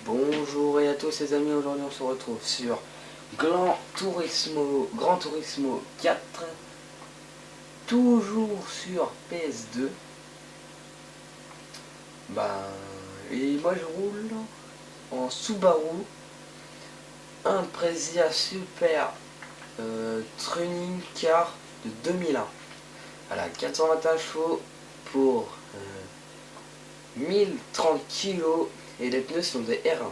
Bonjour à tous les amis, aujourd'hui on se retrouve sur Gran Turismo 4, toujours sur PS2. Et moi je roule en Subaru Impreza Super Tuning Car de 2001. Voilà, 421 chevaux pour 1030 kg et les pneus sont des R1.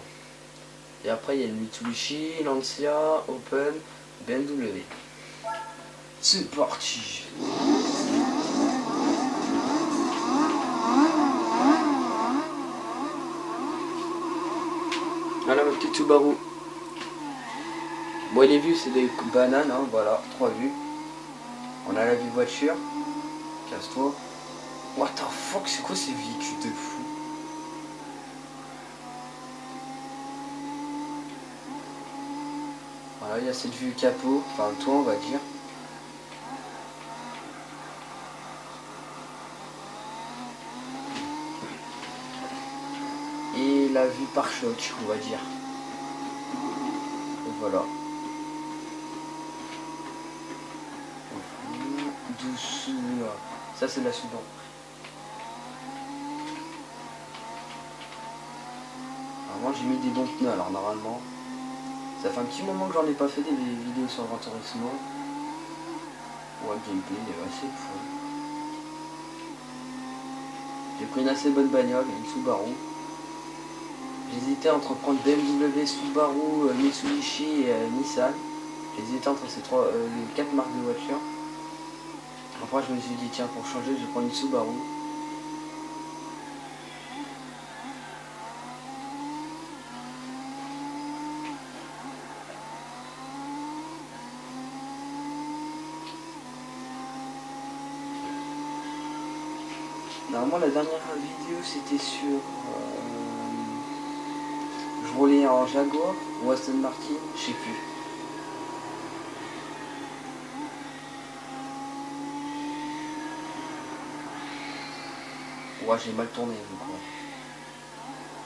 Et après il y a le Mitsubishi, Lancia, Open, BMW. C'est parti. Voilà ma petite Subaru. Bon, les vues c'est des bananes, hein, voilà, 3 vues. On a la vue voiture. Casse-toi. What the fuck, c'est quoi ces véhicules de fou? Voilà, il y a cette vue capot, enfin le toit on va dire. Et la vue pare-choc, on va dire. Et voilà. Douceur. Ça c'est la Subaru. Alors moi j'ai mis des bons pneus, alors normalement. Ça fait un petit moment que j'en ai pas fait des vidéos sur Gran Turismo. Ouais, le gameplay est assez fou. J'ai pris une assez bonne bagnole, une Subaru. J'hésitais entre prendre BMW, Subaru, Mitsubishi et Nissan. J'hésitais entre les 4 marques de voitures. Après je me suis dit tiens, pour changer je vais prendre une Subaru. Normalement la dernière vidéo c'était sur... je roulais en Jaguar ou Aston Martin, je sais plus. Ouais, j'ai mal tourné du coup.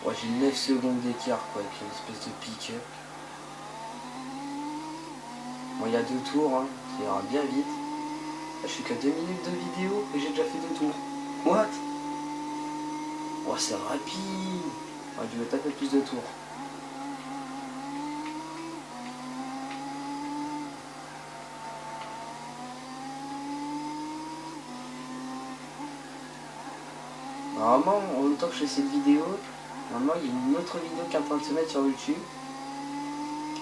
Ouais, j'ai 9 secondes d'écart quoi, avec une espèce de pick-up. Bon, il y a 2 tours, hein, ça ira bien vite. Là, je suis qu'à 2 minutes de vidéo et j'ai déjà fait 2 tours. What? Oh, c'est rapide. Ouais, je vais taper plus de tours. Normalement, en même temps que je fais cette vidéo, normalement, il y a une autre vidéo qui est en train de se mettre sur YouTube.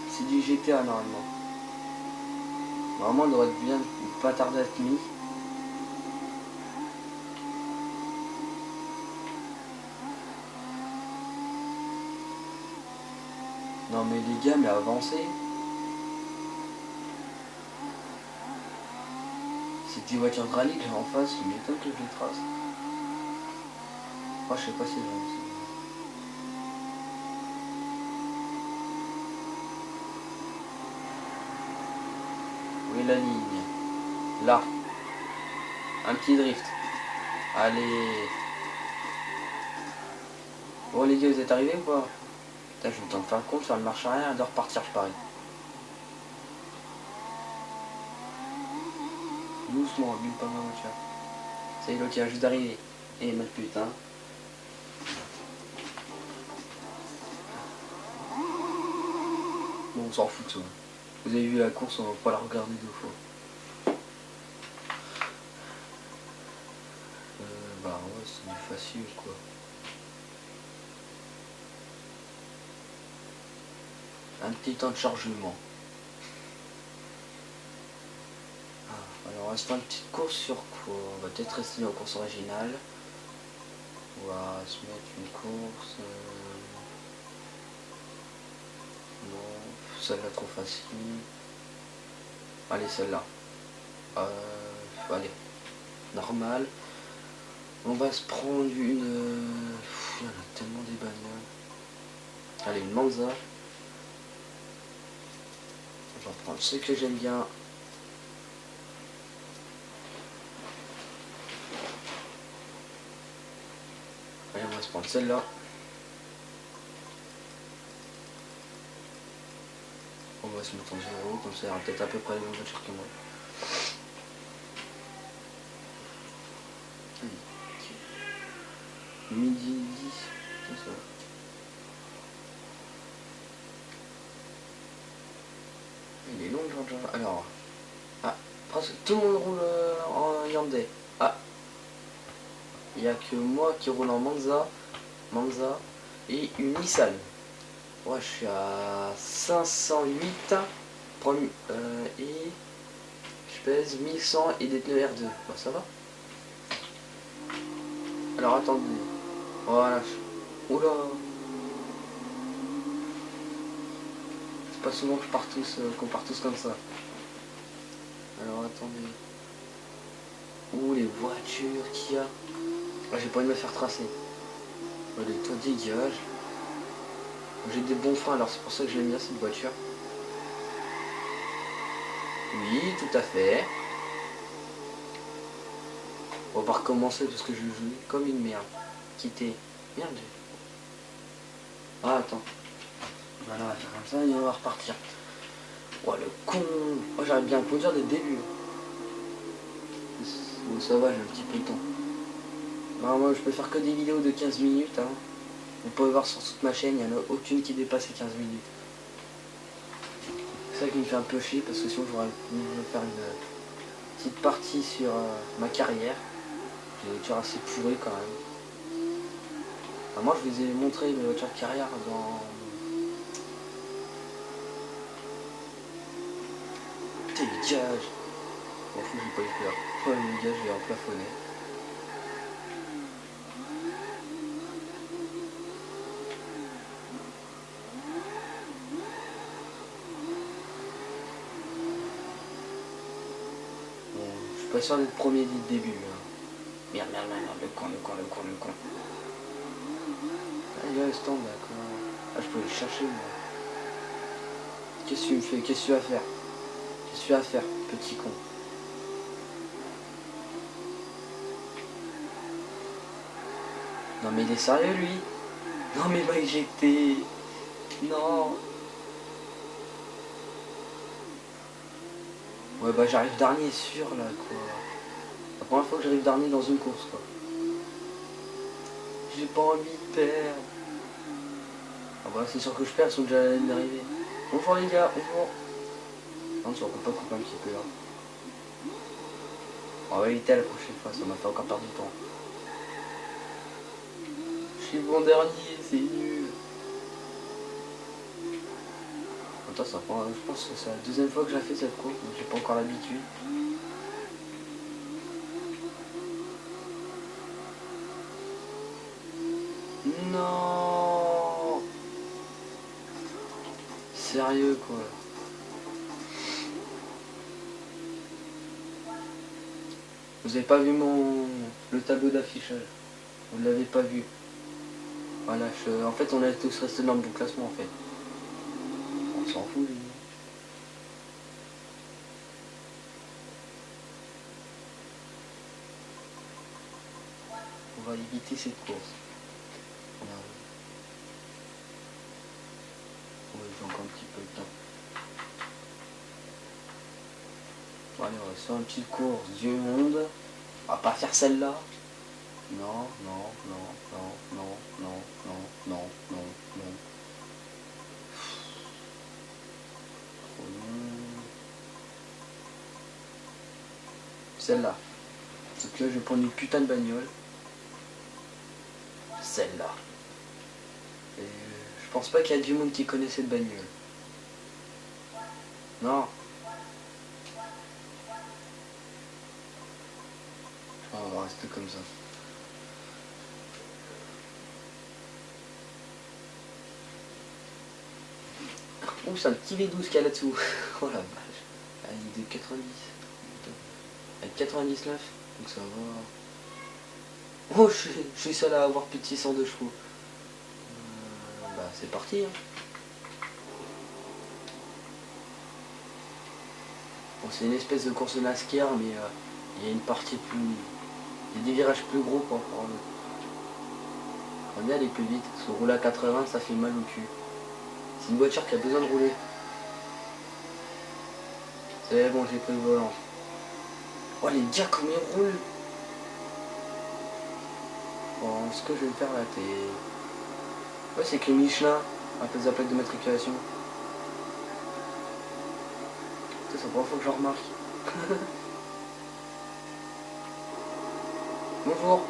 C'est du GTA normalement. Normalement, on devrait bien pas tarder à être mis. Non mais les gars, mais avancez. C'est des voitures de rallye que j'ai en face, il m'étonne que je les trace. Moi, je sais pas si j'ai... Où est la ligne? Là. Un petit drift. Allez. Bon les gars, vous êtes arrivés ou pas? Putain, je vais me tenter de faire le compte, faire le marche arrière et de repartir, je parie. Doucement, abîme pas ma voiture. Ça y est, l'autre il a juste d'arriver. Et ma putain. Bon, on s'en fout de ça. Vous avez vu la course, on va pas la regarder 2 fois. Bah ouais, c'est du facile quoi. Un petit temps de chargement. Alors on va se faire une petite course sur quoi? On va peut-être rester dans la course originale. On va se mettre une course... Non, celle-là trop facile. Allez, celle-là. Allez, normal. On va se prendre une... Il y en a tellement des bagnoles. Allez, une Monza. Je vais prendre ce que j'aime bien. Allez, on va se prendre celle-là. On va se mettre en 0, comme ça il y aura peut-être à peu près la même voiture que moi. Midi 10, c'est ça. Il est long, Georgia. Alors, presque tout le monde roule en Hyundai. Ah, il n'y a que moi qui roule en Monza et une Nissan. Ouais, je suis à 508 et je pèse 1100 et des pneus R2. Bah ça va. Alors attendez. Voilà. Oula. C'est pas souvent que qu'on part tous comme ça. Alors attendez. Ouh les voitures qu'il y a. Ah, j'ai pas envie de me faire tracer. Allez, toi dégage. J'ai des bons freins, alors c'est pour ça que j'aime bien cette voiture. Oui, tout à fait. On va pas recommencer parce que je joue comme une merde. Quitter. Merde. Ah, attends. Voilà, on va faire comme ça et on va repartir. Oh, le con. Oh, j'arrive bien à conduire dès le début. Bon, ça va, j'ai un petit peu de temps. Non, moi, je peux faire que des vidéos de 15 minutes. Hein. Vous pouvez voir sur toute ma chaîne, il n'y en a aucune qui dépasse les 15 minutes. C'est ça qui me fait un peu chier parce que sinon j'aurais pu faire une petite partie sur ma carrière. J'ai des voitures assez pourries quand même. Enfin, moi je vous ai montré mes voitures de carrière dans... Putain les gages. Bon fou j'ai pas eu peur. Oh les gages je vais en plafonner. Je suis pas sûr d'être premier dès le début. Hein. Merde, le con. Ah, il y a le stand, d'accord. Ah, je peux le chercher, moi. Qu'est-ce que tu me fais? Qu'est-ce que tu vas faire? Qu'est-ce que tu vas faire, petit con? Non, mais il est sérieux, lui? Non, mais il m'a éjecté. Non. Ouais, bah, j'arrive dernier sûr, là, quoi. La première fois que j'arrive dernier dans une course, quoi. J'ai pas envie de perdre. Ah bah c'est sûr que je perds, ils sont déjà à la ligne d'arrivée. Bonjour les gars, bonjour. Non, tu vas pas couper un petit peu là. On va éviter la prochaine fois, ça m'a fait encore perdre du temps. Je suis bon dernier, c'est nul. Attends, ça prend, je pense que c'est la deuxième fois que j'ai fait cette course, donc j'ai pas encore l'habitude. Non. Sérieux quoi. Vous avez pas vu le tableau d'affichage. Vous l'avez pas vu. Voilà, en fait on est tous restés dans le bon classement en fait. On s'en fout lui. On va éviter cette course. Ouais, j'ai encore un petit peu de temps. Bon, allez, on va faire une petite course du monde. On va pas faire celle-là. Non. Celle-là. Parce que là, je vais prendre une putain de bagnole. Celle-là. Et je pense pas qu'il y a du monde qui connaît cette bagnole. Non. On va rester comme ça. Ouh, c'est un petit V12 qu'il y a là-dessous. Oh la vache. Ah, il est de 90. Avec 99, donc ça va. Oh, je suis seul à avoir plus de 602 chevaux. Bah, c'est parti. Hein. Bon, c'est une espèce de course de NASCAR, mais il y a une partie plus... Il y a des virages plus gros pour pouvoir... On est aller plus vite, parce que rouler à 80, ça fait mal au cul. C'est une voiture qui a besoin de rouler. C'est bon, j'ai pris le volant. Oh les gars, comme ils roulent. Bon, ce que je vais faire là, t'es... Ouais, c'est écrit Michelin, à place de la plaque de matriculation. C'est la première fois que j'en remarque. Bonjour.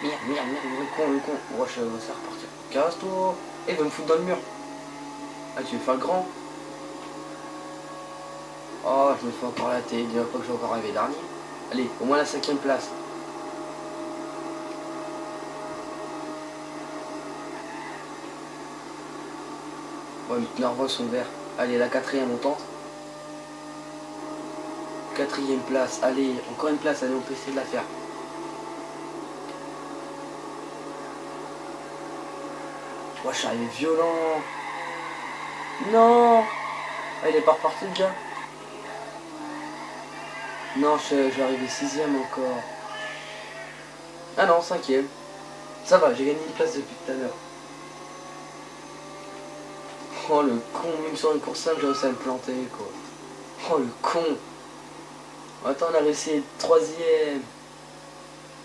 Merde, le con. Ouais, ça va repartir. Casse-toi. Il va me foutre dans le mur. Ah, tu veux faire le grand? Oh, je me fais encore la tête. Dis-moi pas que je vais encore arriver dernier. Allez, au moins la 5ème place. Ouais, mes pneus avant sont verts. Allez, la 4ème, on tente. 4ème place. Allez, encore une place. Allez, on peut essayer de la faire. Ouais, je suis arrivé violent. Non. Ah, il est pas reparti déjà. Non, je vais arriver 6ème encore. Ah non, 5ème. Ça va, j'ai gagné une place depuis tout à l'heure. Oh le con, même sur une course simple, j'ai réussi à me planter quoi. Oh le con. Attends, on a réussi à être 3ème.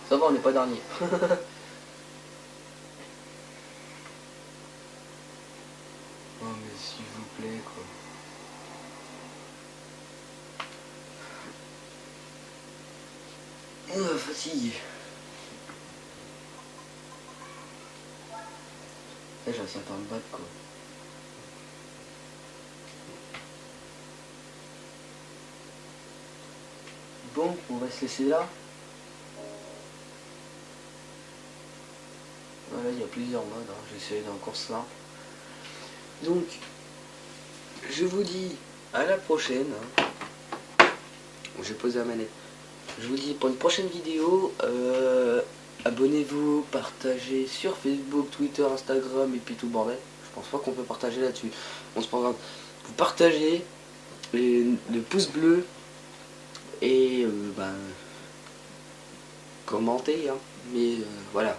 Ça va, on n'est pas dernier. Oh mais s'il vous plaît quoi. Fatigué. Là, j'ai réussi à faire me battre quoi. Bon, on va se laisser là. Voilà, il y a plusieurs modes, hein. J'ai essayé dans la course simple. Donc, je vous dis à la prochaine. Je vais poser la manette. Je vous dis pour une prochaine vidéo. Abonnez-vous, partagez sur Facebook, Twitter, Instagram et puis tout le bordel. Je pense pas qu'on peut partager là-dessus. On se programme. Vous partagez le pouce bleu et commentez. Hein. Mais voilà.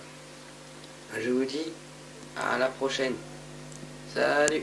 Je vous dis à la prochaine. Salut.